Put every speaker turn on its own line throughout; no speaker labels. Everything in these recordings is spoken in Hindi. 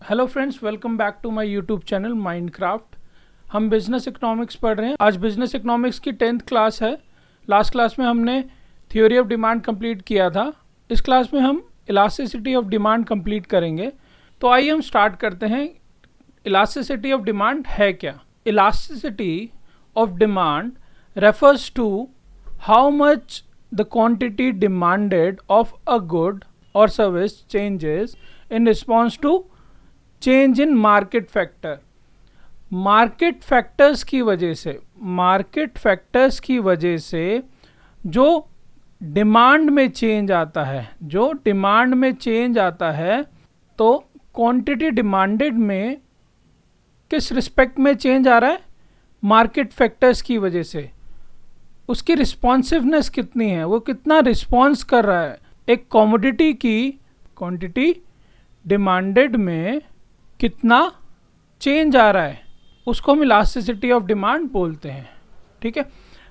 Hello friends, welcome back to my YouTube channel Mindcraft. हम बिजनेस इकोनॉमिक्स पढ़ रहे हैं। आज बिजनेस इकोनॉमिक्स की 10th क्लास है। लास्ट क्लास में हमने थ्योरी ऑफ डिमांड कंप्लीट किया था। इस क्लास में हम इलास्टिसिटी ऑफ डिमांड कंप्लीट करेंगे। तो आइए हम स्टार्ट करते हैं। इलास्टिसिटी ऑफ डिमांड है क्या? Elasticity of demand refers to how much the quantity demanded of a good or service changes in response to change in market factor। Market factors की वजह से जो डिमांड में चेंज आता है, तो क्वांटिटी डिमांडेड में किस रिस्पेक्ट में चेंज आ रहा है? मार्केट फैक्टर्स की वजह से। उसकी रिस्पॉन्सिवनेस कितनी है, वो कितना रिस्पॉन्स कर रहा है। एक कमोडिटी की क्वांटिटी डिमांडेड में कितना चेंज आ रहा है, उसको हम इलास्टिसिटी ऑफ डिमांड बोलते हैं। ठीक है।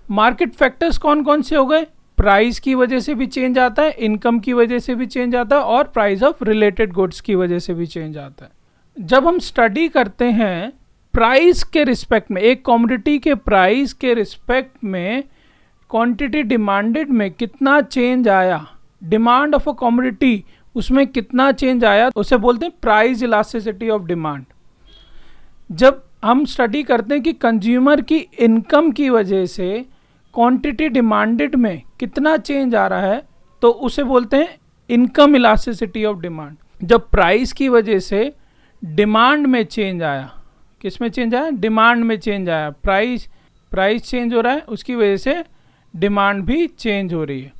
मार्केट फैक्टर्स कौन कौन से हो गए? प्राइस की वजह से भी चेंज आता है, इनकम की वजह से भी चेंज आता है, और प्राइस ऑफ रिलेटेड गुड्स की वजह से भी चेंज आता है। जब हम स्टडी करते हैं प्राइस के रिस्पेक्ट में, एक कमोडिटी के प्राइस के रिस्पेक्ट में क्वांटिटी डिमांडेड में कितना चेंज आया, डिमांड ऑफ अ कमोडिटी उसमें कितना चेंज आया, उसे बोलते हैं प्राइस इलास्टिसिटी ऑफ डिमांड। जब हम स्टडी करते हैं कि कंज्यूमर की इनकम की वजह से क्वांटिटी डिमांडेड में कितना चेंज आ रहा है, तो उसे बोलते हैं इनकम इलास्टिसिटी ऑफ डिमांड। जब प्राइस की वजह से डिमांड में चेंज आया, किस में चेंज आया? डिमांड में चेंज आया। प्राइस चेंज हो रहा है, उसकी वजह से डिमांड भी चेंज हो रही है।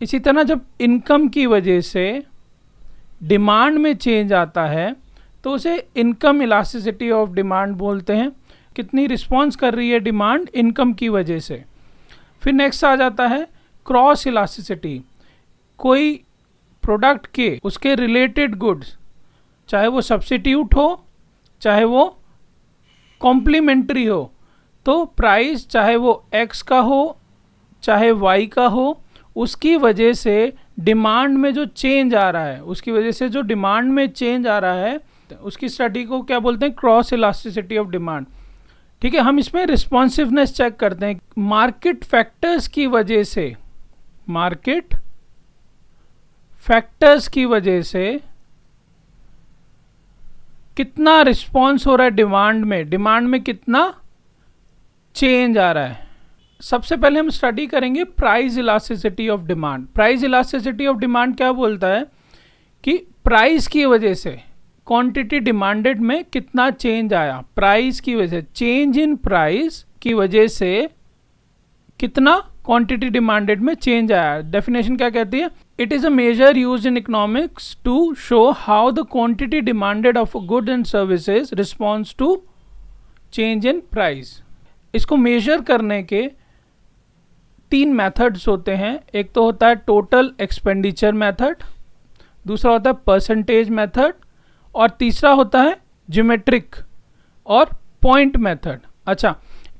इसी तरह जब इनकम की वजह से डिमांड में चेंज आता है, तो उसे इनकम इलास्टिसिटी ऑफ डिमांड बोलते हैं। कितनी रिस्पॉन्स कर रही है डिमांड इनकम की वजह से। फिर नेक्स्ट आ जाता है क्रॉस इलास्टिसिटी। कोई प्रोडक्ट के उसके रिलेटेड गुड्स, चाहे वो सब्स्टिट्यूट हो चाहे वो कॉम्प्लीमेंट्री हो, तो प्राइस चाहे वो एक्स का हो चाहे वाई का हो, उसकी वजह से डिमांड में जो चेंज आ रहा है, उसकी स्टडी को क्या बोलते हैं? Cross elasticity of demand. ठीक है। हम इसमें रिस्पॉन्सिवनेस चेक करते हैं। मार्केट फैक्टर्स की वजह से कितना रिस्पॉन्स हो रहा है डिमांड में कितना चेंज आ रहा है। सबसे पहले हम स्टडी करेंगे price elasticity of demand. Price elasticity of demand क्या बोलता है कि प्राइस की वजह से क्वांटिटी डिमांडेड में कितना चेंज आया। प्राइस की वजह से, चेंज इन प्राइस की वजह से कितना क्वांटिटी डिमांडेड में चेंज आया। डेफिनेशन क्या कहती है? It is a measure used in economics to show how the quantity demanded of good and services response to change in price. इसको मेजर करने के 3 मेथड्स होते हैं। एक तो होता है टोटल एक्सपेंडिचर मेथड, दूसरा होता है परसेंटेज मेथड, और तीसरा होता है ज्योमेट्रिक और पॉइंट मेथड। अच्छा,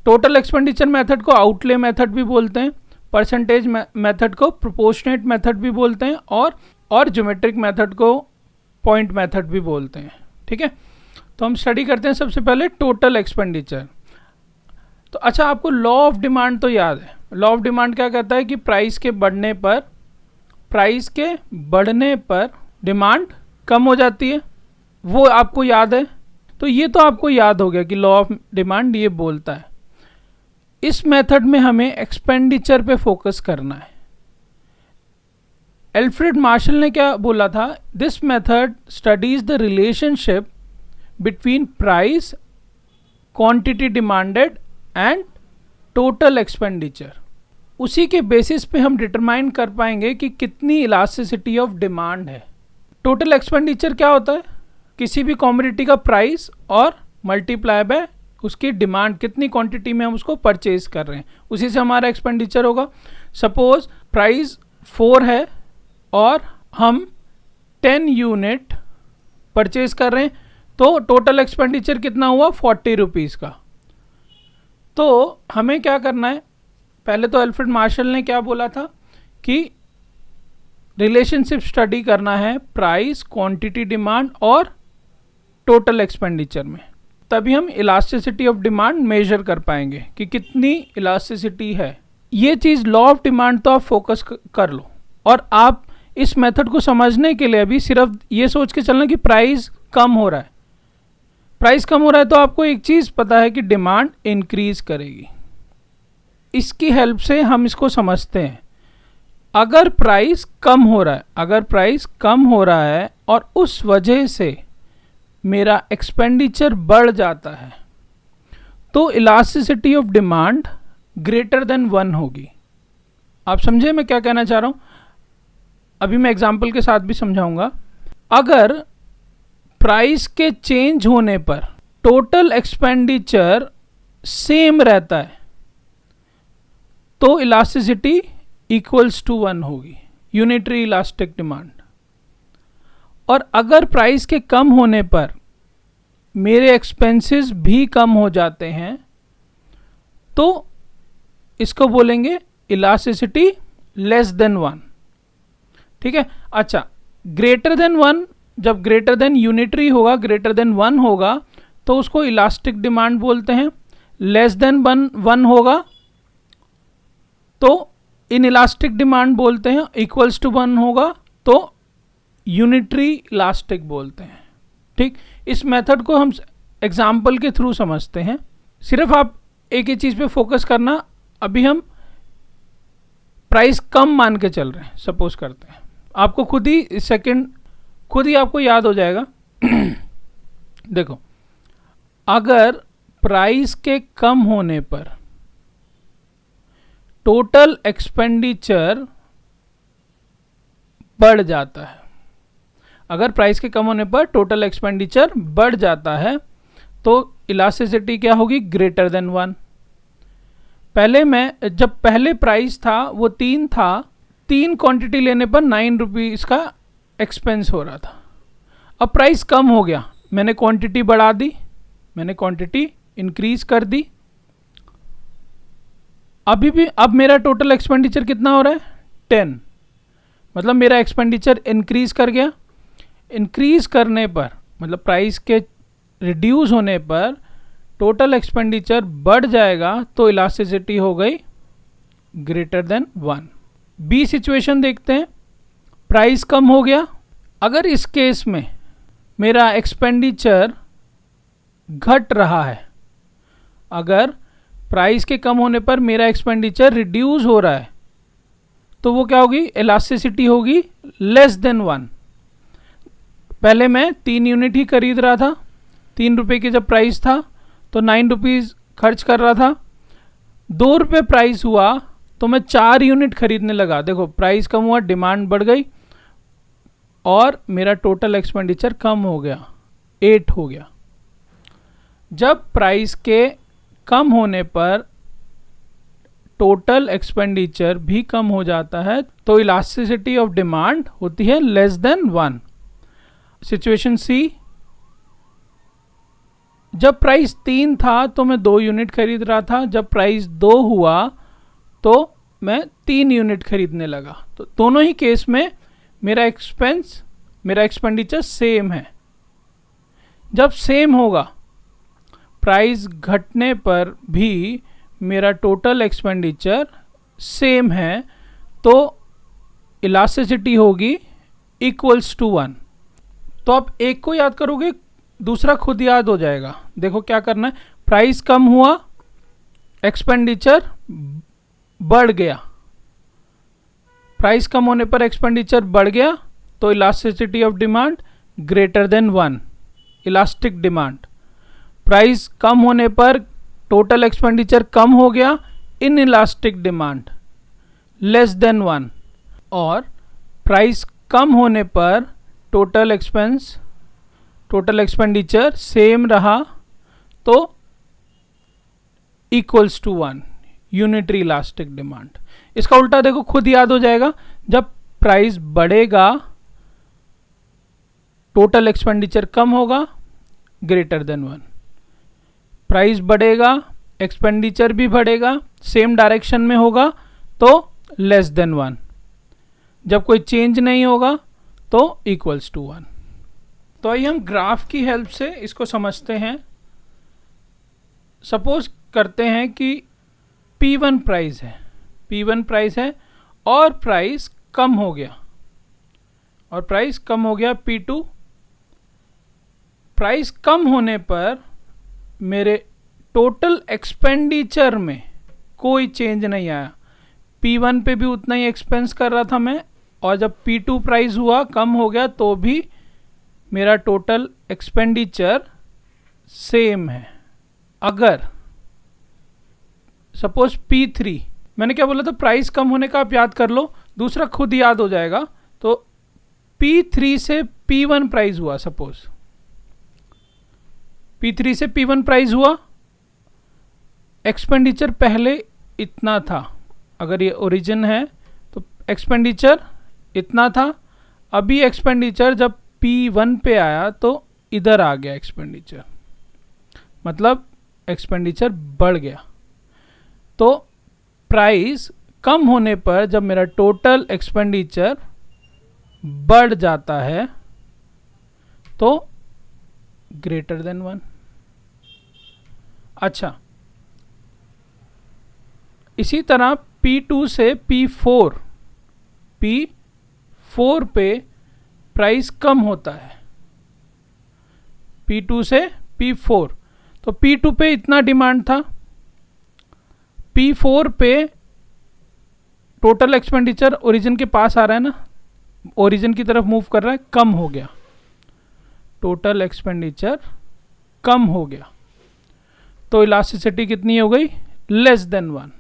टोटल एक्सपेंडिचर मेथड को आउटले मेथड भी बोलते हैं, परसेंटेज मेथड को प्रोपोर्शनेट मेथड भी बोलते हैं, और ज्योमेट्रिक मेथड को पॉइंट मेथड भी बोलते हैं। ठीक है। तो हम स्टडी करते हैं सबसे पहले टोटल एक्सपेंडिचर। तो अच्छा, आपको लॉ ऑफ डिमांड तो याद है। लॉ ऑफ डिमांड क्या कहता है कि प्राइस के बढ़ने पर डिमांड कम हो जाती है, वो आपको याद है। तो ये तो आपको याद हो गया कि लॉ ऑफ डिमांड ये बोलता है। इस मेथड में हमें एक्सपेंडिचर पे फोकस करना है। एल्फ्रेड मार्शल ने क्या बोला था? This method studies the relationship between price, quantity demanded and total expenditure. उसी के बेसिस पे हम डिटरमाइन कर पाएंगे कि कितनी इलास्टिसिटी ऑफ डिमांड है। टोटल एक्सपेंडिचर क्या होता है? किसी भी कमोडिटी का प्राइस और मल्टीप्लाई बाय उसकी डिमांड, कितनी क्वांटिटी में हम उसको परचेज कर रहे हैं, उसी से हमारा एक्सपेंडिचर होगा। सपोज प्राइस 4 है और हम 10 यूनिट परचेज कर रहे हैं, तो टोटल एक्सपेंडिचर कितना हुआ? 40 रुपीज़ का। तो हमें क्या करना है? पहले तो एल्फ्रेड मार्शल ने क्या बोला था कि रिलेशनशिप स्टडी करना है प्राइस, क्वांटिटी, डिमांड और टोटल एक्सपेंडिचर में, तभी हम इलास्टिसिटी ऑफ डिमांड मेजर कर पाएंगे कि कितनी इलास्टिसिटी है। ये चीज़ लॉ ऑफ डिमांड तो आप फोकस कर लो, और आप इस मेथड को समझने के लिए अभी सिर्फ ये सोच के चलना कि प्राइस कम हो रहा है। प्राइस कम हो रहा है तो आपको एक चीज़ पता है कि डिमांड इंक्रीज करेगी। इसकी हेल्प से हम इसको समझते हैं। अगर प्राइस कम हो रहा है, अगर प्राइस कम हो रहा है और उस वजह से मेरा एक्सपेंडिचर बढ़ जाता है, तो elasticity of demand greater than 1 होगी। आप समझे मैं क्या कहना चाह रहा हूँ? अभी मैं एग्जाम्पल के साथ भी समझाऊंगा। अगर प्राइस के चेंज होने पर टोटल एक्सपेंडिचर सेम रहता है तो इलास्टिसिटी इक्वल्स टू 1 होगी, यूनिटरी इलास्टिक डिमांड। और अगर प्राइस के कम होने पर मेरे एक्सपेंसेस भी कम हो जाते हैं तो इसको बोलेंगे इलास्टिसिटी लेस देन 1। ठीक है। अच्छा, ग्रेटर देन 1, जब ग्रेटर देन यूनिटरी होगा, ग्रेटर देन 1 होगा तो उसको इलास्टिक डिमांड बोलते हैं। लेस देन 1 होगा तो इन इलास्टिक डिमांड बोलते हैं। इक्वल्स टू 1 होगा तो यूनिटरी इलास्टिक बोलते हैं। ठीक, इस मेथड को हम एग्जाम्पल के थ्रू समझते हैं। सिर्फ आप एक ही चीज़ पे फोकस करना। अभी हम प्राइस कम मान के चल रहे हैं, सपोज करते हैं, आपको खुद ही आपको याद हो जाएगा। देखो, अगर प्राइस के कम होने पर टोटल एक्सपेंडिचर बढ़ जाता है, अगर प्राइस के कम होने पर टोटल एक्सपेंडिचर बढ़ जाता है तो इलास्टिसिटी क्या होगी? Greater than 1। जब पहले प्राइस था वो 3 था, 3 क्वांटिटी लेने पर 9 रुपीज़ का एक्सपेंस हो रहा था। अब प्राइस कम हो गया, मैंने क्वांटिटी बढ़ा दी, मैंने क्वांटिटी इंक्रीज कर दी। अब मेरा टोटल एक्सपेंडिचर कितना हो रहा है? 10। मतलब मेरा एक्सपेंडिचर इंक्रीज कर गया। इंक्रीज करने पर मतलब प्राइस के रिड्यूस होने पर टोटल एक्सपेंडिचर बढ़ जाएगा तो इलास्टिसिटी हो गई ग्रेटर देन 1। बी सिचुएशन देखते हैं। प्राइस कम हो गया। अगर इस केस में मेरा एक्सपेंडिचर घट रहा है, अगर प्राइस के कम होने पर मेरा एक्सपेंडिचर रिड्यूस हो रहा है तो वो क्या होगी? इलास्टिसिटी होगी लेस देन 1। पहले मैं 3 यूनिट ही खरीद रहा था, 3 रुपये की जब प्राइस था तो 9 रुपीज़ खर्च कर रहा था। 2 रुपये प्राइस हुआ तो मैं 4 यूनिट खरीदने लगा। देखो, प्राइस कम हुआ, डिमांड बढ़ गई और मेरा टोटल एक्सपेंडिचर कम हो गया, 8 हो गया। जब प्राइस के कम होने पर टोटल एक्सपेंडिचर भी कम हो जाता है तो इलास्टिसिटी ऑफ डिमांड होती है लेस देन 1। सिचुएशन सी, जब प्राइस 3 था तो मैं 2 यूनिट खरीद रहा था, जब प्राइस 2 हुआ तो मैं 3 यूनिट खरीदने लगा। तो दोनों ही केस में मेरा एक्सपेंडिचर सेम है। जब सेम होगा, प्राइस घटने पर भी मेरा टोटल एक्सपेंडिचर सेम है तो इलास्टिसिटी होगी इक्वल्स टू 1। तो आप एक को याद करोगे, दूसरा खुद याद हो जाएगा। देखो क्या करना है, प्राइस कम हुआ, एक्सपेंडिचर बढ़ गया। प्राइस कम होने पर एक्सपेंडिचर बढ़ गया तो elasticity of demand greater than 1, elastic demand. Price कम होने पर टोटल एक्सपेंडिचर कम हो गया, inelastic demand less than 1। और प्राइस कम होने पर टोटल एक्सपेंडिचर सेम रहा तो equals to 1, unitary elastic demand. इसका उल्टा देखो, खुद याद हो जाएगा। जब प्राइस बढ़ेगा टोटल एक्सपेंडिचर कम होगा, ग्रेटर देन 1। प्राइस बढ़ेगा, एक्सपेंडिचर भी बढ़ेगा, सेम डायरेक्शन में होगा तो लेस देन 1। जब कोई चेंज नहीं होगा तो इक्वल्स टू 1। तो आइए हम ग्राफ की हेल्प से इसको समझते हैं। सपोज करते हैं कि P1 प्राइस है, P1 प्राइस है और प्राइस कम हो गया, P2 प्राइस कम होने पर मेरे टोटल एक्सपेंडिचर में कोई चेंज नहीं आया। P1 पे भी उतना ही एक्सपेंस कर रहा था मैं, और जब P2 प्राइस हुआ कम हो गया तो भी मेरा टोटल एक्सपेंडिचर सेम है। अगर सपोज P3, मैंने क्या बोला था, प्राइस कम होने का आप याद कर लो, दूसरा खुद याद हो जाएगा। तो P3 से P1 प्राइस हुआ, सपोज P3 से P1 प्राइस हुआ, एक्सपेंडिचर पहले इतना था, अगर ये ओरिजिन है तो एक्सपेंडिचर इतना था। अभी एक्सपेंडिचर जब P1 पे आया तो इधर आ गया एक्सपेंडिचर, मतलब एक्सपेंडिचर बढ़ गया। तो प्राइस कम होने पर जब मेरा टोटल एक्सपेंडिचर बढ़ जाता है तो ग्रेटर देन 1। अच्छा, इसी तरह P2 से P4 पे प्राइस कम होता है, P2 से P4, तो P2 पे इतना डिमांड था, P4 पे टोटल एक्सपेंडिचर ओरिजिन के पास आ रहा है ना, ओरिजिन की तरफ मूव कर रहा है, कम हो गया, टोटल एक्सपेंडिचर कम हो गया, तो इलास्टिसिटी कितनी हो गई, लेस देन 1।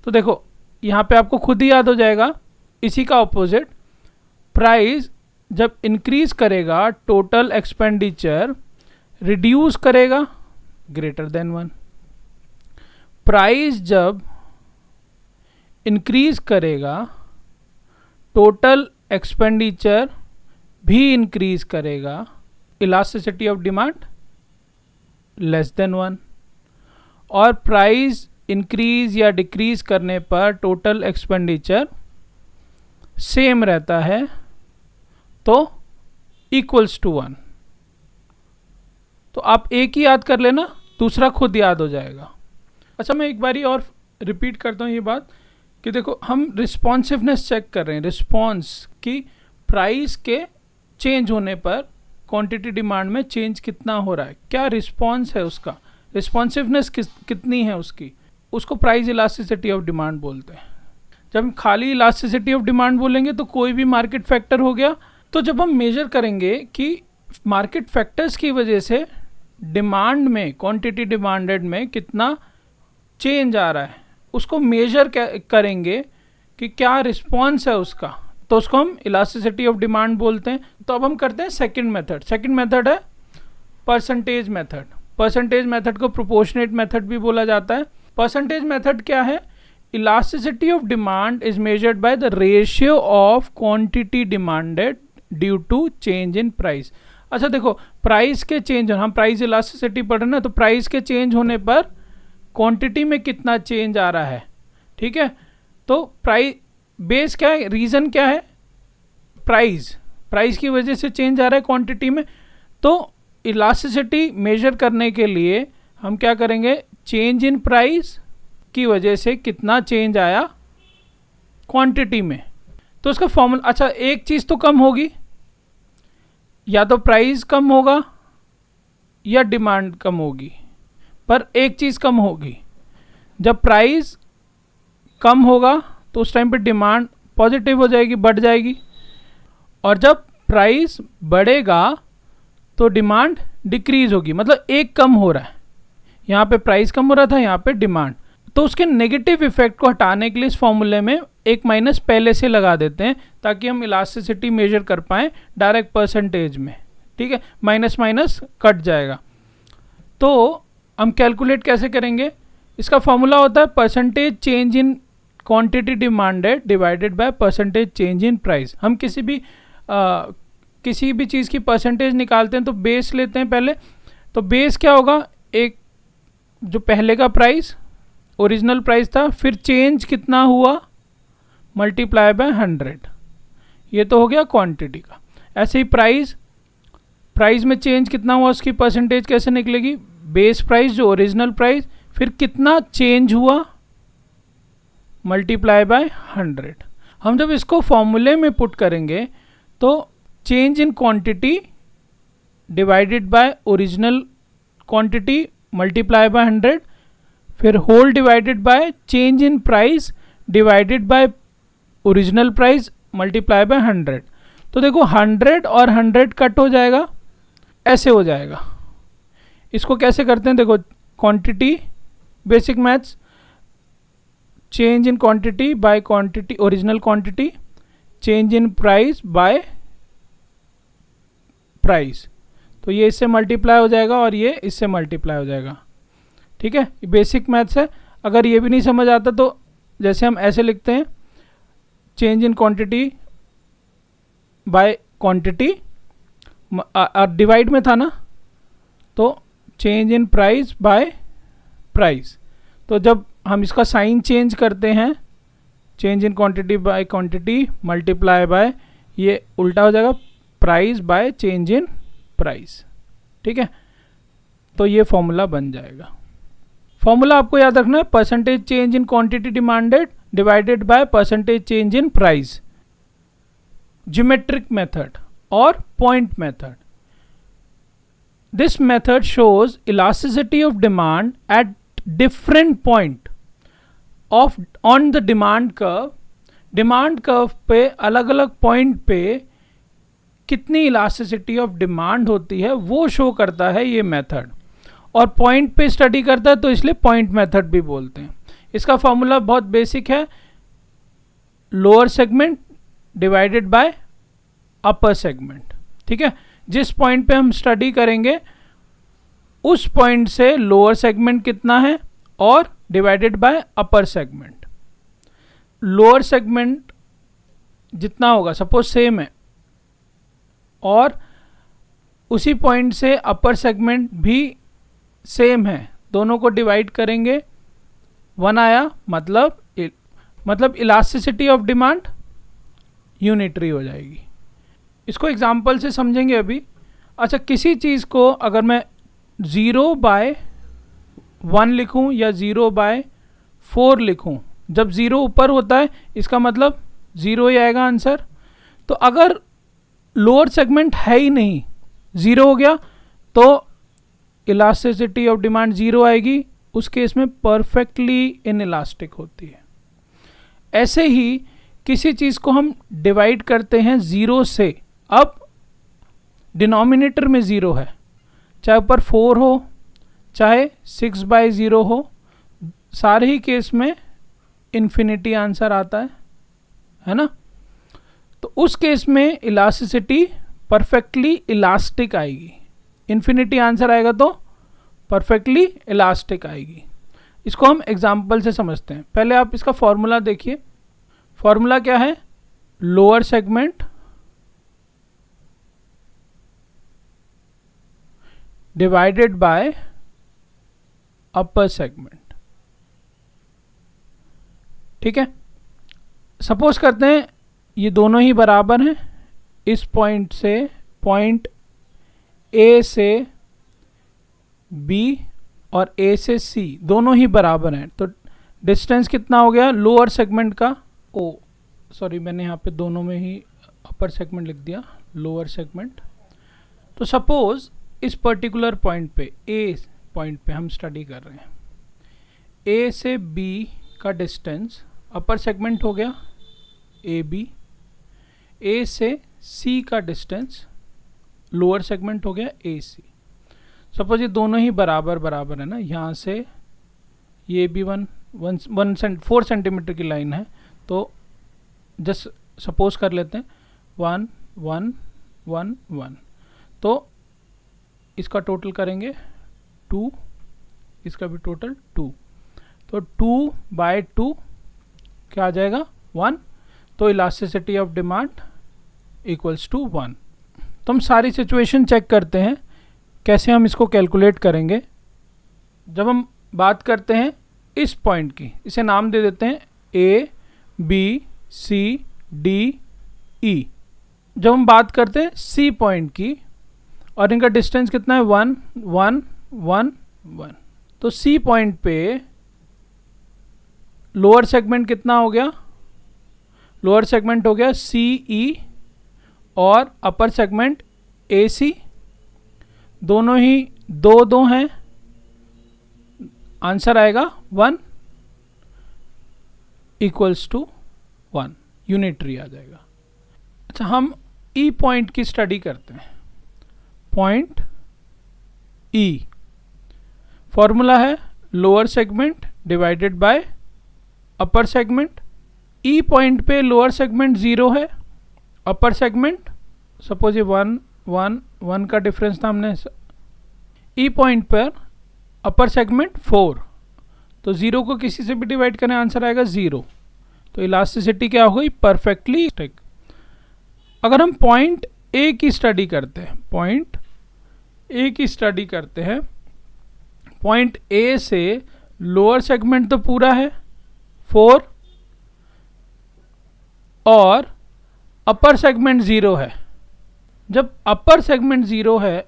तो देखो यहाँ पे आपको खुद ही याद हो जाएगा, इसी का ऑपोजिट, प्राइस जब इंक्रीज करेगा टोटल एक्सपेंडिचर रिड्यूस करेगा, ग्रेटर देन 1। प्राइस जब इंक्रीज करेगा टोटल एक्सपेंडिचर भी इंक्रीज करेगा, elasticity of demand less than 1। और प्राइस इंक्रीज या डिक्रीज करने पर टोटल एक्सपेंडिचर सेम रहता है, तो इक्वल्स टू 1। तो आप एक ही याद कर लेना, दूसरा खुद याद हो जाएगा। अच्छा, मैं एक बारी और रिपीट करता हूँ ये बात कि देखो, हम रिस्पॉन्सिवनेस चेक कर रहे हैं, रिस्पॉन्स की प्राइस के चेंज होने पर क्वांटिटी डिमांड में चेंज कितना हो रहा है, क्या रिस्पॉन्स है उसका, रिस्पॉन्सिवनेस कितनी है उसकी, उसको प्राइस इलास्टिसिटी ऑफ डिमांड बोलते हैं। जब हम खाली इलास्टिसिटी ऑफ डिमांड बोलेंगे तो कोई भी मार्केट फैक्टर हो गया। तो जब हम मेजर करेंगे कि मार्केट फैक्टर्स की वजह से डिमांड में, क्वांटिटी डिमांडेड में कितना चेंज आ रहा है, उसको मेजर करेंगे कि क्या रिस्पॉन्स है उसका, तो उसको हम इलास्टिसिटी ऑफ डिमांड बोलते हैं। तो अब हम करते हैं सेकंड मेथड। सेकंड मेथड है परसेंटेज मेथड। परसेंटेज मेथड को प्रोपोर्शनेट मेथड भी बोला जाता है। परसेंटेज मेथड क्या है, elasticity of demand is measured by the ratio of quantity demanded due to change in price. अच्छा देखो, प्राइस के चेंज, हम प्राइस इलास्टिसिटी पढ़ रहे हैं ना, तो प्राइस के चेंज होने पर क्वांटिटी में कितना चेंज आ रहा है, ठीक है। तो प्राइस बेस क्या है, रीज़न क्या है, प्राइस की वजह से चेंज आ रहा है क्वांटिटी में। तो इलास्टिसिटी मेजर करने के लिए हम क्या करेंगे, चेंज इन प्राइस की वजह से कितना चेंज आया क्वांटिटी में, तो उसका फॉर्मूला, अच्छा एक चीज़ तो कम होगी, या तो प्राइस कम होगा या डिमांड कम होगी, पर एक चीज़ कम होगी। जब प्राइस कम होगा तो उस टाइम पे डिमांड पॉजिटिव हो जाएगी, बढ़ जाएगी, और जब प्राइस बढ़ेगा तो डिमांड डिक्रीज होगी, मतलब एक कम हो रहा है, यहाँ पे प्राइस कम हो रहा था, यहाँ पे डिमांड। तो उसके नेगेटिव इफेक्ट को हटाने के लिए इस फॉर्मूले में एक माइनस पहले से लगा देते हैं, ताकि हम इलास्टिसिटी मेजर कर पाएँ डायरेक्ट परसेंटेज में, ठीक है। माइनस माइनस कट जाएगा। तो हम कैलकुलेट कैसे करेंगे, इसका फॉर्मूला होता है percentage change in quantity demanded divided by percentage change in price. हम किसी भी चीज़ की परसेंटेज निकालते हैं तो बेस लेते हैं पहले। तो बेस क्या होगा, एक जो पहले का प्राइस, ओरिजिनल प्राइस था, फिर चेंज कितना हुआ मल्टीप्लाई बाय 100, ये तो हो गया क्वांटिटी का। ऐसे ही प्राइस में चेंज कितना हुआ उसकी परसेंटेज कैसे निकलेगी, बेस प्राइस जो ओरिजिनल प्राइस, फिर कितना चेंज हुआ मल्टीप्लाई बाय 100। हम जब इसको फॉर्मूले में पुट करेंगे तो change in quantity divided by original quantity multiply by 100, फिर whole divided by change in price divided by original price multiply by 100। तो देखो 100 और 100 कट हो जाएगा, ऐसे हो जाएगा। इसको कैसे करते हैं, देखो quantity, basic maths, change in quantity by quantity original quantity, change in price by price, तो ये इससे मल्टीप्लाई हो जाएगा और ये इससे मल्टीप्लाई हो जाएगा। ठीक है, ये बेसिक मैथ्स है। अगर ये भी नहीं समझ आता तो जैसे हम ऐसे लिखते हैं, change in quantity by quantity, divide में था ना, तो change in price by price. तो जब हम इसका साइन चेंज करते हैं, change in quantity by quantity multiply bye, ये उल्टा हो जाएगा, price by change in price. ठीक है, तो ये फॉर्मूला बन जाएगा। फॉर्मूला आपको याद रखना है, percentage change in quantity demanded divided by percentage change in price. Geometric method और point method. This method shows elasticity of demand at different point of on the demand curve. Demand curve पे अलग अलग पॉइंट पे कितनी इलास्टिसिटी ऑफ डिमांड होती है वो शो करता है ये मेथड, और पॉइंट पे स्टडी करता है तो इसलिए पॉइंट मेथड भी बोलते हैं। इसका फॉर्मूला बहुत बेसिक है, lower segment divided by upper segment. ठीक है, जिस पॉइंट पे हम स्टडी करेंगे उस पॉइंट से लोअर सेगमेंट कितना है और divided by upper segment. Lower segment जितना होगा सपोज सेम है, और उसी पॉइंट से अपर सेगमेंट भी सेम है, दोनों को डिवाइड करेंगे 1 आया, मतलब इलास्टिसिटी ऑफ डिमांड यूनिटरी हो जाएगी। इसको एग्जांपल से समझेंगे अभी। अच्छा, किसी चीज़ को अगर मैं 0/1 लिखूं या 0/4 लिखूं, जब 0 ऊपर होता है इसका मतलब 0 ही आएगा आंसर। तो अगर लोअर सेगमेंट है ही नहीं, 0 हो गया, तो इलास्टिसिटी ऑफ डिमांड 0 आएगी, उस केस में परफेक्टली इनइलास्टिक होती है। ऐसे ही किसी चीज़ को हम डिवाइड करते हैं 0 से, अब डिनोमिनेटर में 0 है, चाहे ऊपर 4 हो चाहे 6/0 हो, सारे ही केस में इन्फिनिटी आंसर आता है ना। तो उस केस में इलास्टिसिटी परफेक्टली इलास्टिक आएगी, इन्फिनिटी आंसर आएगा तो परफेक्टली इलास्टिक आएगी। इसको हम एग्जाम्पल से समझते हैं। पहले आप इसका फॉर्मूला देखिए। फॉर्मूला क्या है, lower segment divided by upper segment. ठीक है, सपोज करते हैं ये दोनों ही बराबर हैं, इस पॉइंट से, पॉइंट ए से बी और ए से सी दोनों ही बराबर हैं, तो डिस्टेंस कितना हो गया लोअर सेगमेंट का, सॉरी मैंने यहाँ पे दोनों में ही अपर सेगमेंट लिख दिया, लोअर सेगमेंट। तो सपोज इस पर्टिकुलर पॉइंट पे, ए पॉइंट पे हम स्टडी कर रहे हैं, ए से बी का डिस्टेंस अपर सेगमेंट हो गया ए बी, ए से सी का डिस्टेंस लोअर सेगमेंट हो गया ए सी। सपोज ये दोनों ही बराबर है ना, यहाँ से ये भी 4 सेंटीमीटर की लाइन है, तो जस्ट सपोज कर लेते हैं 1 1 1 1, तो इसका टोटल करेंगे 2, इसका भी टोटल 2, तो 2/2 क्या आ जाएगा 1, तो elasticity of demand equals to 1। तो हम सारी सिचुएशन चेक करते हैं कैसे हम इसको कैलकुलेट करेंगे। जब हम बात करते हैं इस पॉइंट की, इसे नाम दे देते हैं A B C D E. जब हम बात करते हैं सी पॉइंट की, और इनका डिस्टेंस कितना है 1 1 1 1। तो सी पॉइंट पे लोअर सेगमेंट कितना हो गया, लोअर सेगमेंट हो गया सी ई और अपर सेगमेंट ए सी, दोनों ही 2 2 हैं, आंसर आएगा 1 इक्वल्स टू 1, यूनिटरी आ जाएगा। अच्छा, हम ई पॉइंट की स्टडी करते हैं। पॉइंट ई, फॉर्मूला है lower segment divided by upper segment. E point पे लोअर सेगमेंट 0 है, अपर सेगमेंट सपोज ये 1 1 1 का डिफरेंस था हमने। ई पॉइंट पर अपर सेगमेंट 4, तो 0 को किसी से भी डिवाइड करें आंसर आएगा 0। तो इलास्टिसिटी क्या हो गई, परफेक्टली स्टिक। अगर हम पॉइंट ए की स्टडी करते हैं, पॉइंट ए की स्टडी करते हैं, पॉइंट ए से लोअर सेगमेंट तो पूरा है 4 और अपर सेगमेंट 0 है। जब अपर सेगमेंट 0 है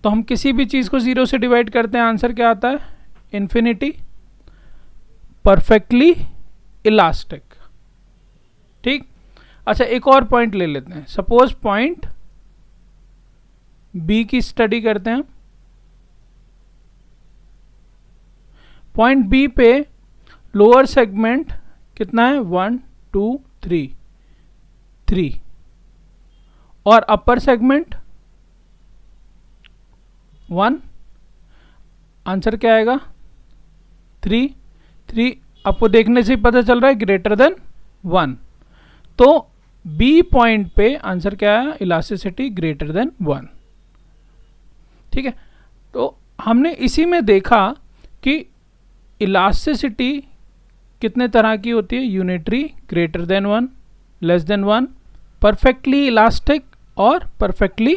तो हम किसी भी चीज़ को 0 से डिवाइड करते हैं, आंसर क्या आता है, इन्फिनिटी, परफेक्टली इलास्टिक। ठीक। अच्छा, एक और पॉइंट ले लेते हैं। सपोज पॉइंट बी की स्टडी करते हैं। पॉइंट बी पे लोअर सेगमेंट कितना है 1 2 3 3 और अपर सेगमेंट 1, आंसर क्या आएगा 3 3। आपको देखने से ही पता चल रहा है ग्रेटर देन 1, तो बी पॉइंट पे आंसर क्या है, इलास्टिसिटी ग्रेटर देन 1। ठीक है, तो हमने इसी में देखा कि इलास्टिसिटी कितने तरह की होती है, unitary, greater than 1, less than 1, perfectly elastic और परफेक्टली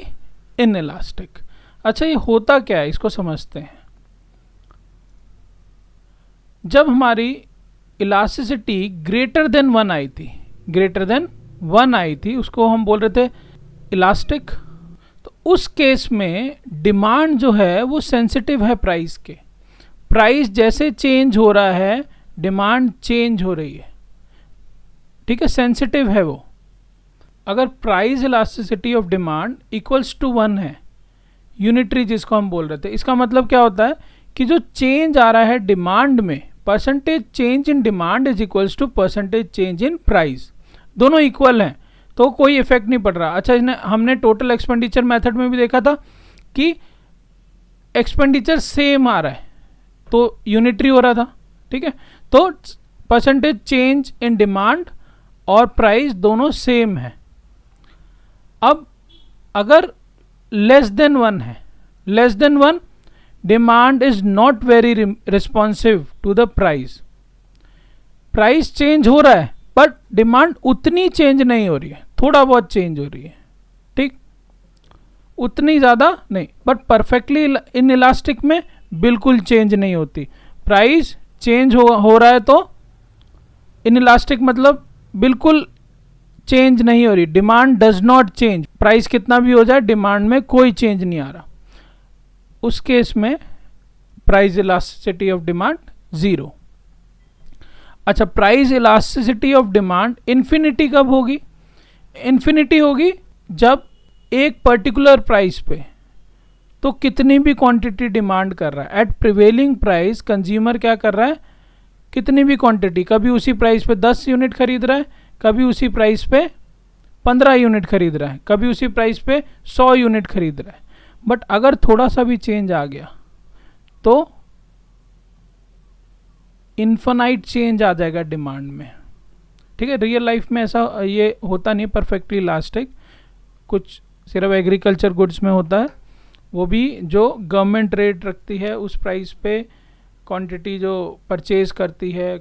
इन इलास्टिक। अच्छा, ये होता क्या है, इसको समझते हैं। जब हमारी इलास्टिसिटी ग्रेटर देन 1 आई थी, ग्रेटर देन 1 आई थी, उसको हम बोल रहे थे इलास्टिक। तो उस केस में डिमांड जो है वो सेंसिटिव है प्राइस के। प्राइस जैसे चेंज हो रहा है डिमांड चेंज हो रही है। ठीक है, सेंसिटिव है वो। अगर price elasticity of demand equals to 1 है, यूनिटरी जिसको हम बोल रहे थे, इसका मतलब क्या होता है कि जो चेंज आ रहा है डिमांड में, percentage change in demand is equals to percentage change in price, दोनों इक्वल हैं तो कोई इफेक्ट नहीं पड़ रहा। अच्छा, हमने टोटल एक्सपेंडिचर मेथड में भी देखा था कि एक्सपेंडिचर सेम आ रहा है तो यूनिटरी हो रहा था। ठीक है, तो परसेंटेज चेंज इन डिमांड और प्राइस दोनों सेम है। अब अगर लेस देन 1 है, less than 1, demand is not very responsive to the price. Price change हो रहा है बट डिमांड उतनी चेंज नहीं हो रही है, थोड़ा बहुत चेंज हो रही है। ठीक, उतनी ज़्यादा नहीं, बट परफेक्टली इन इलास्टिक में बिल्कुल चेंज नहीं होती। प्राइस चेंज हो रहा है तो इन इलास्टिक मतलब बिल्कुल चेंज नहीं हो रही, demand does not change. Price कितना भी हो जाए डिमांड में कोई चेंज नहीं आ रहा, उस केस में प्राइस इलास्टिसिटी ऑफ डिमांड 0। अच्छा, price elasticity of demand infinity कब होगी, इन्फिनिटी होगी जब एक पर्टिकुलर प्राइस पे तो कितनी भी क्वांटिटी डिमांड कर रहा है, एट प्रिवेलिंग प्राइस कंज्यूमर क्या कर रहा है, कितनी भी क्वांटिटी, कभी उसी प्राइस पे 10 यूनिट खरीद रहा है, कभी उसी प्राइस पे 15 यूनिट खरीद रहा है, कभी उसी प्राइस पे 100 यूनिट खरीद रहा है। बट अगर थोड़ा सा भी चेंज आ गया तो इन्फिनाइट चेंज आ जाएगा डिमांड में। ठीक है, रियल लाइफ में ऐसा ये होता नहीं परफेक्टली इलास्टिक, कुछ सिर्फ एग्रीकल्चर गुड्स में होता है, वो भी जो गवर्नमेंट रेट रखती है उस प्राइस पे क्वांटिटी जो परचेज करती है,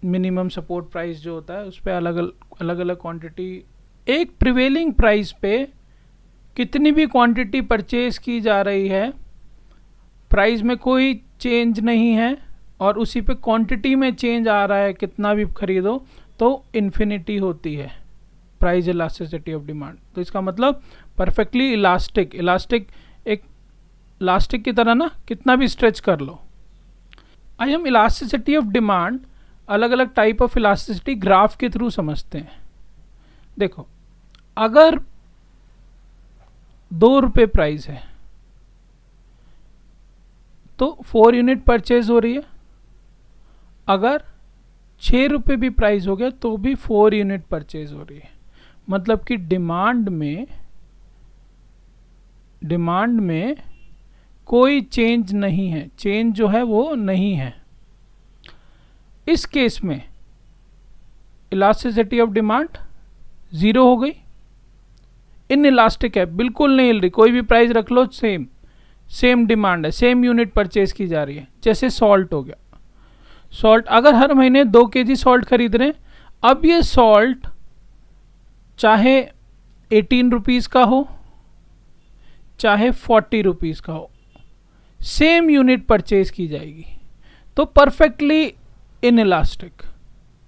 मिनिमम सपोर्ट प्राइस जो होता है उस पर अलग अलग क्वांटिटी, एक प्रिवेलिंग प्राइस पे कितनी भी क्वांटिटी परचेज की जा रही है, प्राइस में कोई चेंज नहीं है और उसी पे क्वांटिटी में चेंज आ रहा है, कितना भी खरीदो तो इन्फिनिटी होती है प्राइस इलास्टिसिटी ऑफ डिमांड। तो इसका मतलब परफेक्टली इलास्टिक, इलास्टिक एक इलास्टिक की तरह ना, कितना भी स्ट्रेच कर लो। आज हम इलास्टिसिटी ऑफ डिमांड, अलग अलग टाइप ऑफ इलास्टिसिटी ग्राफ के थ्रू समझते हैं। देखो, अगर 2 रुपये प्राइस है तो 4 यूनिट परचेज हो रही है। अगर 6 रुपये भी प्राइस हो गया तो भी 4 यूनिट परचेज हो रही है। मतलब कि डिमांड में कोई चेंज नहीं है, चेंज जो है वो नहीं है। इस केस में इलास्टिसिटी ऑफ डिमांड 0 हो गई, इन इलास्टिक है, बिल्कुल नहीं हिल रही, कोई भी प्राइस रख लो सेम डिमांड है, सेम यूनिट परचेज की जा रही है। जैसे सॉल्ट हो गया, सॉल्ट अगर हर महीने 2 kg सॉल्ट खरीद रहे हैं, अब ये सॉल्ट चाहे 18 रुपीज़ का हो चाहे 40 रुपीज़ का हो, सेम यूनिट परचेज की जाएगी। तो परफेक्टली इनइलास्टिक,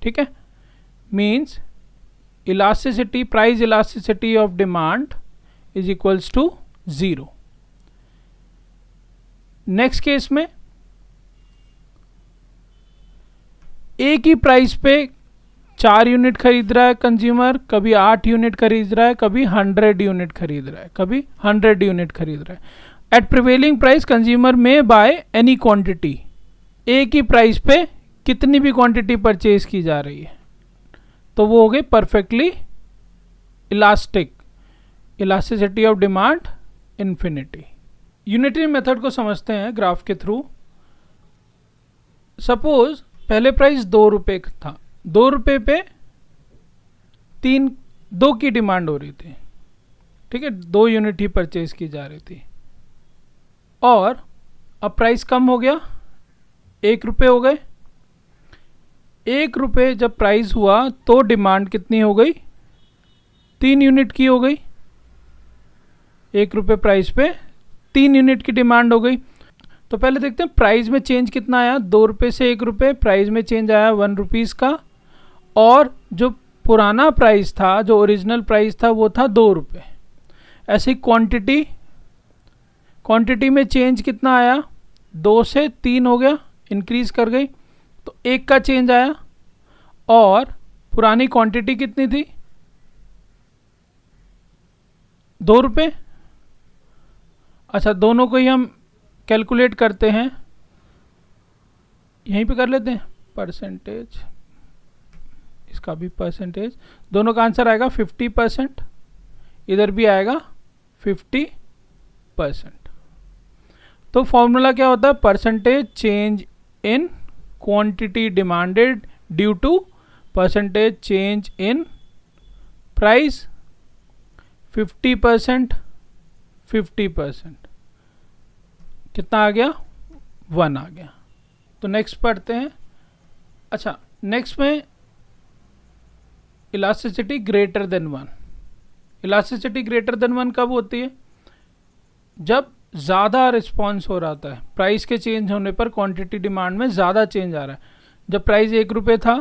ठीक है। Means elasticity, price elasticity of demand is equals to 0। Next case में एक ही प्राइस पे 4 यूनिट खरीद रहा है कंज्यूमर, कभी 8 यूनिट खरीद रहा है, कभी 100 यूनिट खरीद रहा है, कभी 100 यूनिट खरीद रहा है। एट प्रिवेलिंग प्राइस कंज्यूमर में बाय एनी क्वांटिटी, एक ही प्राइस पे कितनी भी क्वांटिटी परचेज की जा रही है, तो वो हो गई perfectly elastic, elasticity of demand infinity. Unitary method को समझते हैं ग्राफ के थ्रू। सपोज पहले प्राइस 2 रुपये था, 2 रुपये पे 2 की डिमांड हो रही थी, ठीक है, 2 यूनिट ही परचेज की जा रही थी। और अब प्राइस कम हो गया, 1 रुपये हो गए। 1 रुपये जब प्राइस हुआ तो डिमांड कितनी हो गई, 3 यूनिट की हो गई। 1 रुपये प्राइस पे 3 यूनिट की डिमांड हो गई। तो पहले देखते हैं प्राइस में चेंज कितना आया। 2 रुपये से 1 रुपये प्राइस में चेंज आया 1 रुपीज़ का, और जो पुराना प्राइस था, जो ओरिजिनल प्राइस था, वो था 2 रुपये। ऐसे ही क्वांटिटी में चेंज कितना आया, 2 से 3 हो गया, इंक्रीज कर गई, तो 1 का चेंज आया। और पुरानी क्वांटिटी कितनी थी, 2 रुपये। अच्छा, दोनों को ही हम कैलकुलेट करते हैं, यहीं पे कर लेते हैं परसेंटेज, इसका भी परसेंटेज, दोनों का आंसर आएगा 50%, इधर भी आएगा 50%। तो फॉर्मूला क्या होता है, percentage change in quantity demanded due to percentage change in price, 50%, 50%, कितना आ गया, 1 आ गया। तो नेक्स्ट पढ़ते हैं। अच्छा, नेक्स्ट में elasticity greater than 1। Elasticity greater than 1 कब होती है, जब ज़्यादा रिस्पॉन्स हो रहा था, प्राइस के चेंज होने पर क्वांटिटी डिमांड में ज़्यादा चेंज आ रहा है। जब प्राइस 1 रुपये था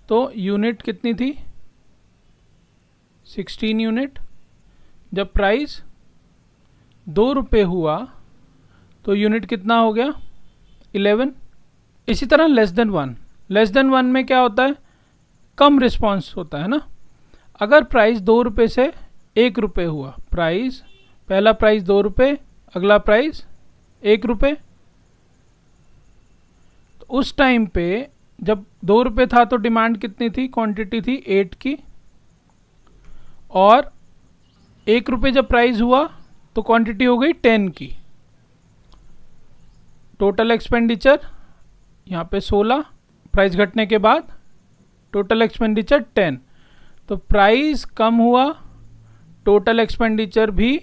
तो यूनिट कितनी थी, 16 यूनिट। जब प्राइस 2 रुपये हुआ तो यूनिट कितना हो गया, 11। इसी तरह लेस देन 1, लेस देन 1 में क्या होता है, कम रिस्पॉन्स होता है ना। अगर प्राइस 2 रुपये से 1 रुपये हुआ, प्राइस पहला प्राइस 2 रुपये, अगला प्राइस 1 रुपये, तो उस टाइम पे जब 2 रुपये था तो डिमांड कितनी थी, क्वांटिटी थी 8 की। और 1 रुपये जब प्राइस हुआ तो क्वांटिटी हो गई 10 की। टोटल एक्सपेंडिचर यहाँ पे 16, प्राइस घटने के बाद टोटल एक्सपेंडिचर 10। तो प्राइस कम हुआ, टोटल एक्सपेंडिचर भी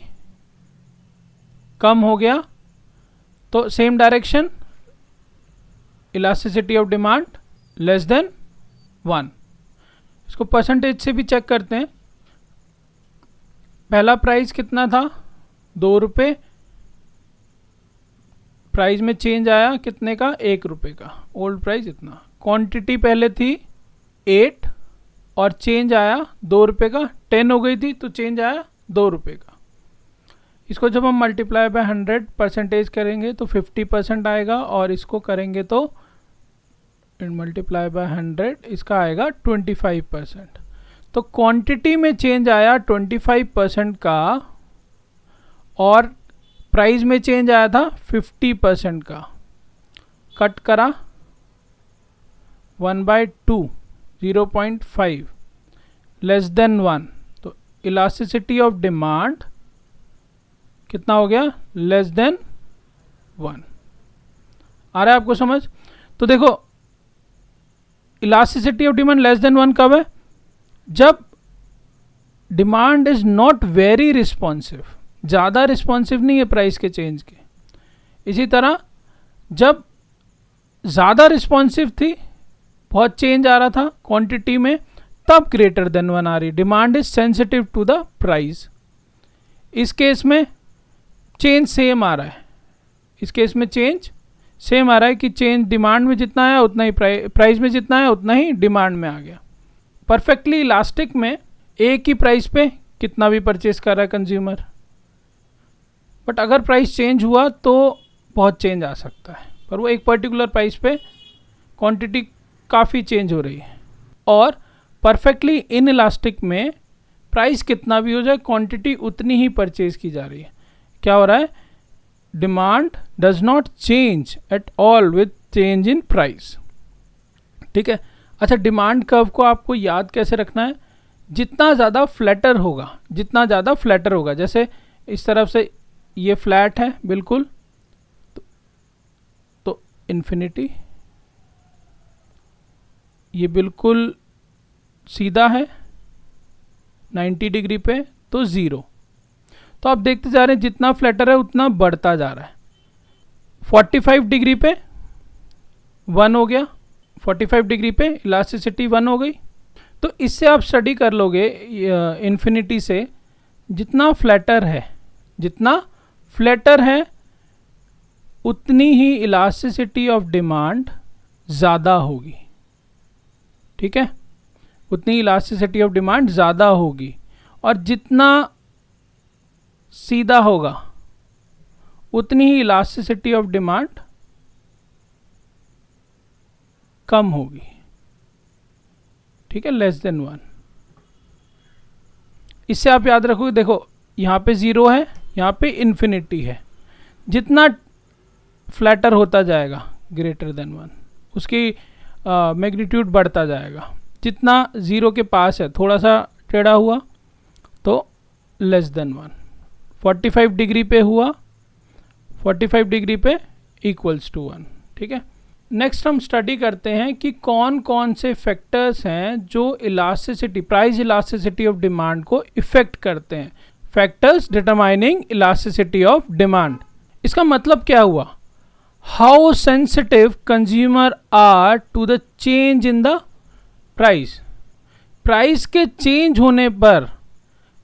कम हो गया, तो same direction, elasticity of demand less than 1। इसको परसेंटेज से भी चेक करते हैं। पहला प्राइस कितना था, 2 रुपये, प्राइस में चेंज आया कितने का, 1 रुपये का, ओल्ड प्राइस इतना। क्वांटिटी पहले थी 8 और चेंज आया 2 रुपये का, 10 हो गई थी तो चेंज आया ₹2 का। इसको जब हम मल्टीप्लाई बाय 100% करेंगे तो 50% आएगा, और इसको करेंगे तो मल्टीप्लाई बाय 100 इसका आएगा 25%। तो क्वांटिटी में चेंज आया 25% का, और प्राइस में चेंज आया था 50% का। कट करा 1/2 0.5 लेस देन 1, तो इलास्टिसिटी ऑफ डिमांड कितना हो गया? Less than 1। आ रहा है आपको समझ? तो देखो elasticity of demand less than 1 कब है? जब demand is not very responsive, ज़्यादा रिस्पॉन्सिव नहीं है प्राइस के चेंज के। इसी तरह जब ज़्यादा रिस्पॉन्सिव थी, बहुत चेंज आ रहा था क्वांटिटी में, तब ग्रेटर देन 1 आ रही, demand is sensitive to the price. इस केस में चेंज सेम आ रहा है, इस केस में चेंज सेम आ रहा है कि चेंज डिमांड में जितना आया उतना ही प्राइस में जितना है उतना ही डिमांड में आ गया। परफेक्टली इलास्टिक में एक ही प्राइस पे कितना भी परचेज कर रहा है कंज्यूमर, बट अगर प्राइस चेंज हुआ तो बहुत चेंज आ सकता है, पर वो एक पर्टिकुलर प्राइस पे क्वांटिटी काफ़ी चेंज हो रही है। और परफेक्टली इन इलास्टिक में प्राइस कितना भी हो जाए, क्वांटिटी उतनी ही परचेज की जा रही है। क्या हो रहा है? Demand does not change at all with change in price. ठीक है। अच्छा, डिमांड कर्व को आपको याद कैसे रखना है? जितना ज़्यादा फ्लैटर होगा, जितना ज़्यादा फ्लैटर होगा, जैसे इस तरफ से ये फ्लैट है बिल्कुल, तो इन्फिनिटी, ये बिल्कुल सीधा है 90 डिग्री पे, तो 0। तो आप देखते जा रहे हैं जितना फ्लैटर है उतना बढ़ता जा रहा है। 45 डिग्री पे 1 हो गया, 45 डिग्री पे इलास्टिसिटी 1 हो गई। तो इससे आप स्टडी कर लोगे इन्फिनिटी से, जितना फ्लैटर है, जितना फ्लैटर है उतनी ही इलास्टिसिटी ऑफ डिमांड ज़्यादा होगी। ठीक है, उतनी इलास्टिसिटी ऑफ डिमांड ज़्यादा होगी, और जितना सीधा होगा उतनी ही इलास्टिसिटी ऑफ डिमांड कम होगी। ठीक है, लेस देन 1। इससे आप याद रखोगे, देखो यहाँ पे 0 है, यहाँ पे इन्फिनिटी है। जितना फ्लैटर होता जाएगा ग्रेटर देन 1, उसकी मैग्नीट्यूड बढ़ता जाएगा। जितना 0 के पास है, थोड़ा सा टेढ़ा हुआ, तो लेस देन 1। 45 डिग्री पे हुआ, 45 डिग्री पे इक्वल्स टू 1। ठीक है। नेक्स्ट हम स्टडी करते हैं कि कौन कौन से फैक्टर्स हैं जो elasticity, price elasticity of demand को इफेक्ट करते हैं। Factors determining elasticity of demand. इसका मतलब क्या हुआ? How sensitive consumer are to the change in the price. Price के चेंज होने पर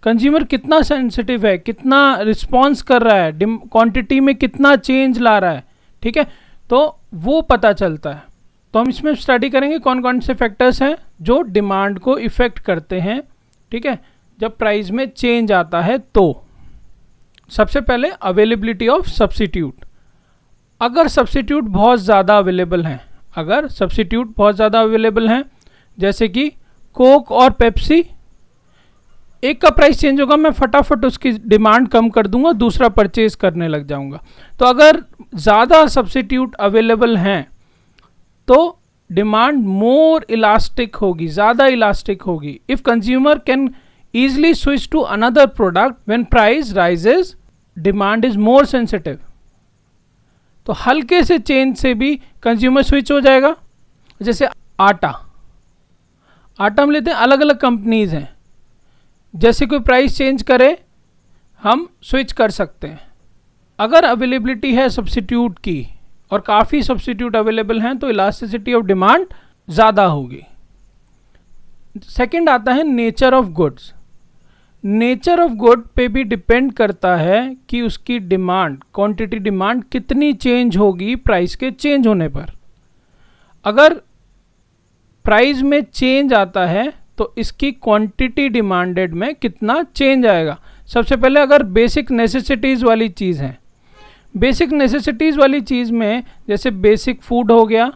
कंज्यूमर कितना सेंसिटिव है, कितना रिस्पॉन्स कर रहा है, क्वांटिटी में कितना चेंज ला रहा है। ठीक है, तो वो पता चलता है। तो हम इसमें स्टडी करेंगे कौन कौन से फैक्टर्स हैं जो डिमांड को इफेक्ट करते हैं। ठीक है, जब प्राइस में चेंज आता है तो सबसे पहले अवेलेबिलिटी ऑफ सब्स्टिट्यूट। अगर सब्स्टिट्यूट बहुत ज़्यादा अवेलेबल हैं, अगर सब्स्टिट्यूट बहुत ज़्यादा अवेलेबल हैं, जैसे कि कोक और पेप्सी, एक का प्राइस चेंज होगा, मैं फटाफट उसकी डिमांड कम कर दूंगा, दूसरा परचेज करने लग जाऊंगा। तो अगर ज़्यादा सब्स्टिट्यूट अवेलेबल हैं तो डिमांड मोर इलास्टिक होगी, ज़्यादा इलास्टिक होगी। If consumer can easily switch to another product when price rises, demand is more sensitive. तो हल्के से चेंज से भी कंज्यूमर स्विच हो जाएगा। जैसे आटा हम लेते हैं, अलग अलग कंपनीज हैं, जैसे कोई प्राइस चेंज करे हम स्विच कर सकते हैं। अगर अवेलेबिलिटी है सब्स्टिट्यूट की और काफ़ी सब्स्टिट्यूट अवेलेबल हैं तो इलास्टिसिटी ऑफ डिमांड ज़्यादा होगी। सेकंड आता है nature of goods. Nature of good पे भी डिपेंड करता है कि उसकी डिमांड, क्वांटिटी डिमांड कितनी चेंज होगी प्राइस के चेंज होने पर। अगर प्राइस में चेंज आता है तो इसकी क्वांटिटी डिमांडेड में कितना चेंज आएगा। सबसे पहले अगर बेसिक नेसेसिटीज़ वाली चीज़ है, बेसिक नेसेसिटीज़ वाली चीज़ में जैसे बेसिक फूड हो गया,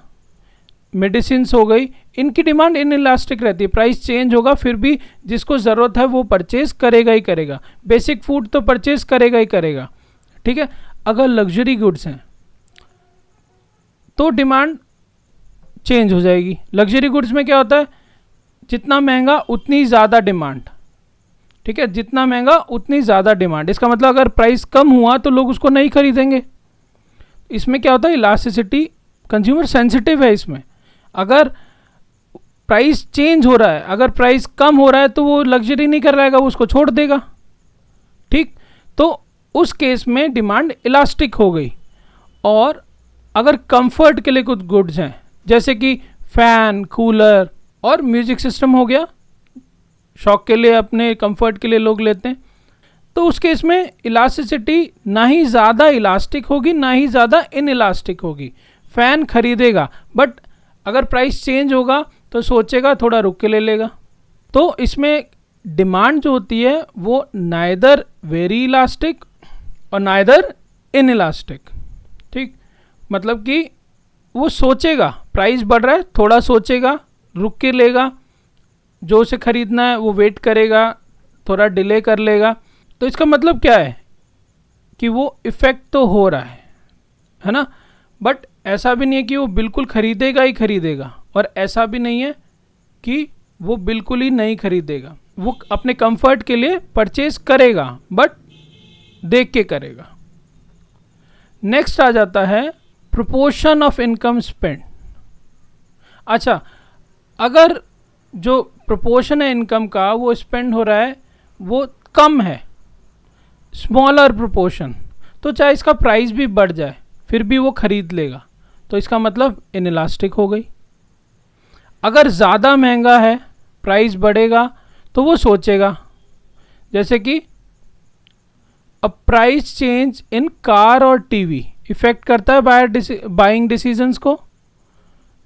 मेडिसिन हो गई, इनकी डिमांड इन इलास्टिक रहती है। प्राइस चेंज होगा फिर भी जिसको ज़रूरत है वो परचेज करेगा ही करेगा। बेसिक फूड तो परचेज करेगा ही करेगा, ठीक है। अगर लग्जरी गुड्स हैं तो डिमांड चेंज हो जाएगी। लग्जरी गुड्स में क्या होता है, जितना महंगा उतनी ज़्यादा डिमांड, ठीक है, जितना महंगा उतनी ज़्यादा डिमांड। इसका मतलब अगर प्राइस कम हुआ तो लोग उसको नहीं खरीदेंगे। इसमें क्या होता है, इलास्टिसिटी, कंज्यूमर सेंसिटिव है इसमें। अगर प्राइस चेंज हो रहा है, अगर प्राइस कम हो रहा है तो वो लग्जरी नहीं कर रहेगा, वो उसको छोड़ देगा, ठीक। तो उस केस में डिमांड इलास्टिक हो गई। और अगर कंफर्ट के लिए कुछ गुड्स हैं जैसे कि फैन, कूलर और म्यूजिक सिस्टम हो गया, शौक के लिए, अपने कंफर्ट के लिए लोग लेते हैं, तो उस केस में इलास्टिसिटी ना ही ज़्यादा इलास्टिक होगी ना ही ज़्यादा इन इलास्टिक होगी। फ़ैन खरीदेगा बट अगर प्राइस चेंज होगा तो सोचेगा, थोड़ा रुक के ले लेगा। तो इसमें डिमांड जो होती है वो नाइदर वेरी इलास्टिक और नाइदर इन इलास्टिक, ठीक। मतलब कि वो सोचेगा, प्राइस बढ़ रहा है, थोड़ा सोचेगा, रुक के लेगा, जो उसे खरीदना है वो वेट करेगा, थोड़ा डिले कर लेगा। तो इसका मतलब क्या है कि वो इफ़ेक्ट तो हो रहा है ना, बट ऐसा भी नहीं है कि वो बिल्कुल खरीदेगा ही खरीदेगा और ऐसा भी नहीं है कि वो बिल्कुल ही नहीं खरीदेगा। वो अपने कंफर्ट के लिए परचेज करेगा बट देख के करेगा। नेक्स्ट आ जाता है प्रोपोर्शन ऑफ इनकम स्पेंड। अच्छा, अगर जो प्रोपोर्शन है इनकम का वो स्पेंड हो रहा है वो कम है, स्मॉलर प्रोपोर्शन, तो चाहे इसका प्राइस भी बढ़ जाए फिर भी वो खरीद लेगा, तो इसका मतलब इनइलास्टिक हो गई। अगर ज़्यादा महंगा है, प्राइस बढ़ेगा तो वो सोचेगा, जैसे कि a price change in car और टीवी इफ़ेक्ट करता है बाइंग डिसीजंस को,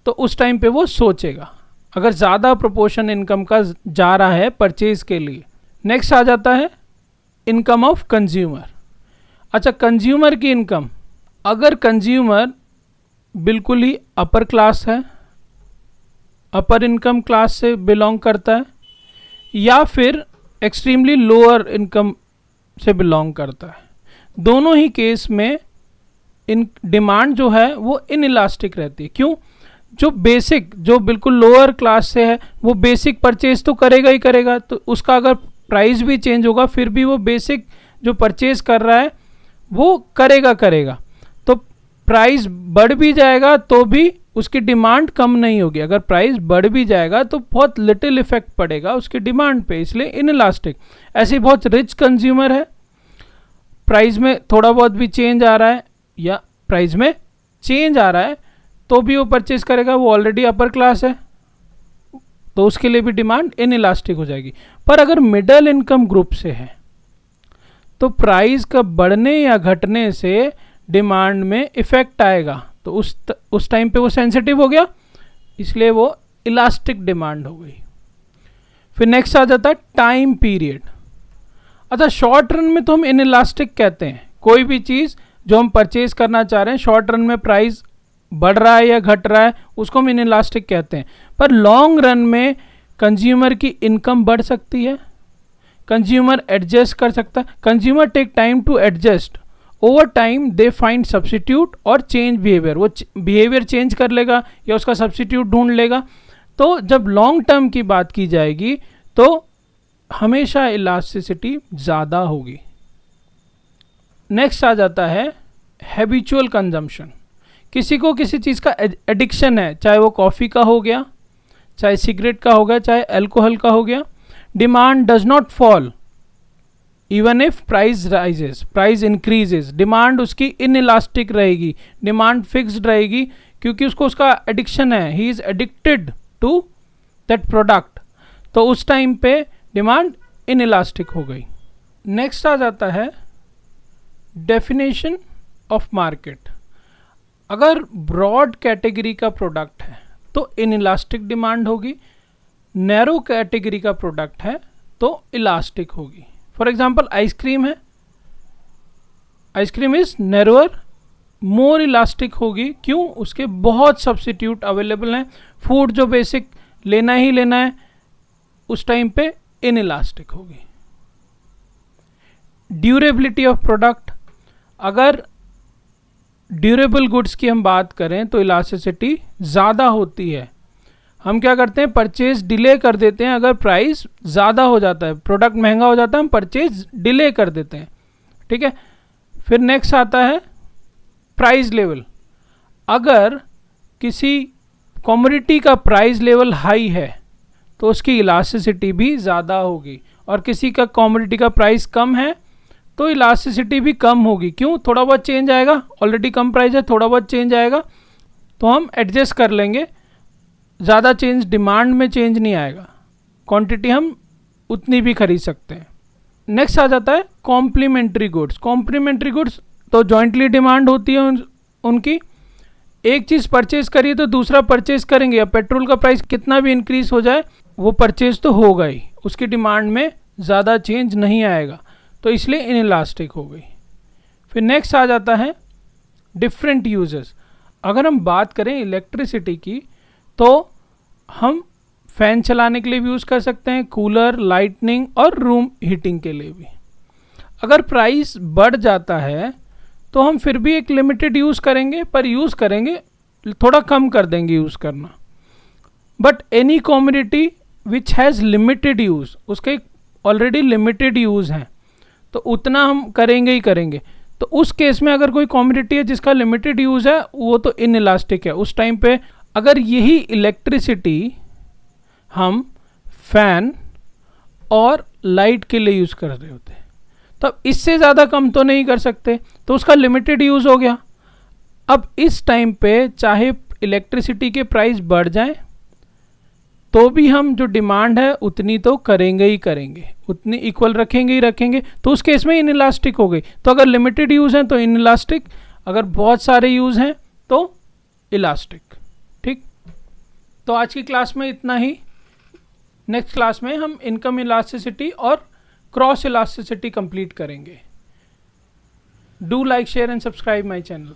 तो उस टाइम पे वो सोचेगा अगर ज़्यादा प्रोपोर्शन इनकम का जा रहा है परचेज के लिए। नेक्स्ट आ जाता है इनकम ऑफ कंज्यूमर। अच्छा, कंज्यूमर की इनकम, अगर कंज्यूमर बिल्कुल ही अपर क्लास है, अपर इनकम क्लास से बिलोंग करता है, या फिर एक्सट्रीमली लोअर इनकम से बिलोंग करता है, दोनों ही केस में इन डिमांड जो है वो इनइलास्टिक रहती है। क्यों? जो बेसिक, जो बिल्कुल लोअर क्लास से है वो बेसिक परचेज तो करेगा ही करेगा, तो उसका अगर प्राइस भी चेंज होगा फिर भी वो बेसिक जो परचेज कर रहा है वो करेगा। तो प्राइस बढ़ भी जाएगा तो भी उसकी डिमांड कम नहीं होगी। अगर प्राइस बढ़ भी जाएगा तो बहुत लिटिल इफेक्ट पड़ेगा उसकी डिमांड पे, इसलिए इनइलास्टिक। ऐसे बहुत रिच कंज्यूमर है, प्राइस में थोड़ा बहुत भी चेंज आ रहा है या प्राइस में चेंज आ रहा है तो भी वो परचेज करेगा, वो ऑलरेडी अपर क्लास है, तो उसके लिए भी डिमांड इनइलास्टिक हो जाएगी। पर अगर मिडिल इनकम ग्रुप से है तो प्राइस का बढ़ने या घटने से डिमांड में इफेक्ट आएगा, तो उस टाइम पे वो सेंसिटिव हो गया, इसलिए वो इलास्टिक डिमांड हो गई। फिर नेक्स्ट आ जाता है टाइम पीरियड। अच्छा, शॉर्ट रन में तो हम इनइलास्टिक कहते हैं, कोई भी चीज़ जो हम परचेज करना चाह रहे हैं शॉर्ट रन में प्राइस बढ़ रहा है या घट रहा है उसको हम इनइलास्टिक कहते हैं। पर लॉन्ग रन में कंज्यूमर की इनकम बढ़ सकती है, कंज्यूमर एडजस्ट कर सकता है, consumer take time to adjust, over time they find substitute और चेंज बिहेवियर, वो बिहेवियर चेंज कर लेगा या उसका सब्सिट्यूट ढूंढ लेगा। तो जब लॉन्ग टर्म की बात की जाएगी तो हमेशा इलास्टिसिटी ज़्यादा होगी। नेक्स्ट आ जाता है हैबिचुअल कंजम्पशन। किसी को किसी चीज़ का एडिक्शन है, चाहे वो कॉफ़ी का हो गया, चाहे सिगरेट का हो गया, चाहे अल्कोहल का हो गया, demand does not fall even if price rises, price increases, demand उसकी इनइलास्टिक रहेगी, डिमांड फिक्स्ड रहेगी क्योंकि उसको उसका एडिक्शन है, he is addicted to that product, तो उस टाइम पे डिमांड इनइलास्टिक हो गई। नेक्स्ट आ जाता है डेफिनेशन ऑफ मार्केट। अगर ब्रॉड कैटेगरी का प्रोडक्ट है तो इनइलास्टिक डिमांड होगी, नैरो कैटेगरी का प्रोडक्ट है तो इलास्टिक होगी। फॉर एग्जाम्पल आइसक्रीम है, ice cream is narrower, more elastic होगी। क्यों? उसके बहुत सब्सिट्यूट अवेलेबल हैं। फूड जो बेसिक लेना ही लेना है उस टाइम पे इन इलास्टिक होगी। ड्यूरेबिलिटी ऑफ प्रोडक्ट, अगर ड्यूरेबल गुड्स की हम बात करें तो इलास्टिसिटी ज़्यादा होती है। हम क्या करते हैं, परचेज डिले कर देते हैं। अगर प्राइस ज़्यादा हो जाता है, प्रोडक्ट महंगा हो जाता है, हम परचेज डिले कर देते हैं। ठीक है। फिर नेक्स्ट आता है प्राइस लेवल। अगर किसी कमोडिटी का प्राइस लेवल हाई है तो उसकी इलास्टिसिटी भी ज़्यादा होगी, और किसी का कमोडिटी का प्राइस कम है तो इलास्टिसिटी भी कम होगी। क्यों? थोड़ा बहुत चेंज आएगा, ऑलरेडी कम प्राइस है, थोड़ा बहुत चेंज आएगा तो हम एडजस्ट कर लेंगे। ज़्यादा चेंज, डिमांड में चेंज नहीं आएगा, क्वांटिटी हम उतनी भी खरीद सकते हैं। नेक्स्ट आ जाता है कॉम्प्लीमेंट्री गुड्स। कॉम्प्लीमेंट्री गुड्स तो जॉइंटली डिमांड होती है उनकी। एक चीज़ परचेज करिए तो दूसरा परचेज करेंगे। अब पेट्रोल का प्राइस कितना भी इंक्रीज हो जाए वो परचेज तो होगा ही, उसकी डिमांड में ज़्यादा चेंज नहीं आएगा, तो इसलिए इनइलास्टिक हो गई। फिर नेक्स्ट आ जाता है डिफरेंट यूजेस। अगर हम बात करें इलेक्ट्रिसिटी की तो हम फैन चलाने के लिए भी यूज़ कर सकते हैं, कूलर, लाइटनिंग और रूम हीटिंग के लिए भी। अगर प्राइस बढ़ जाता है तो हम फिर भी एक लिमिटेड यूज़ करेंगे, पर यूज़ करेंगे थोड़ा कम कर देंगे यूज़ करना। But any commodity which has limited use, उसके ऑलरेडी लिमिटेड यूज़ हैं तो उतना हम करेंगे ही करेंगे। तो उस केस में अगर कोई कमोडिटी है जिसका लिमिटेड यूज़ है वो तो इनइलास्टिक है। उस टाइम पे अगर यही इलेक्ट्रिसिटी हम फैन और लाइट के लिए यूज़ कर रहे होते तब इससे ज़्यादा कम तो नहीं कर सकते, तो उसका लिमिटेड यूज़ हो गया। अब इस टाइम पे चाहे इलेक्ट्रिसिटी के प्राइस बढ़ जाए तो भी हम जो डिमांड है उतनी तो करेंगे ही करेंगे, उतनी इक्वल रखेंगे ही रखेंगे, तो उस केस में इनइलास्टिक हो गई। तो अगर लिमिटेड यूज़ हैं तो इनइलास्टिक, अगर बहुत सारे यूज़ हैं तो इलास्टिक। ठीक, तो आज की क्लास में इतना ही। नेक्स्ट क्लास में हम इनकम इलास्टिसिटी और क्रॉस इलास्टिसिटी कंप्लीट करेंगे। Do like, share and subscribe my channel.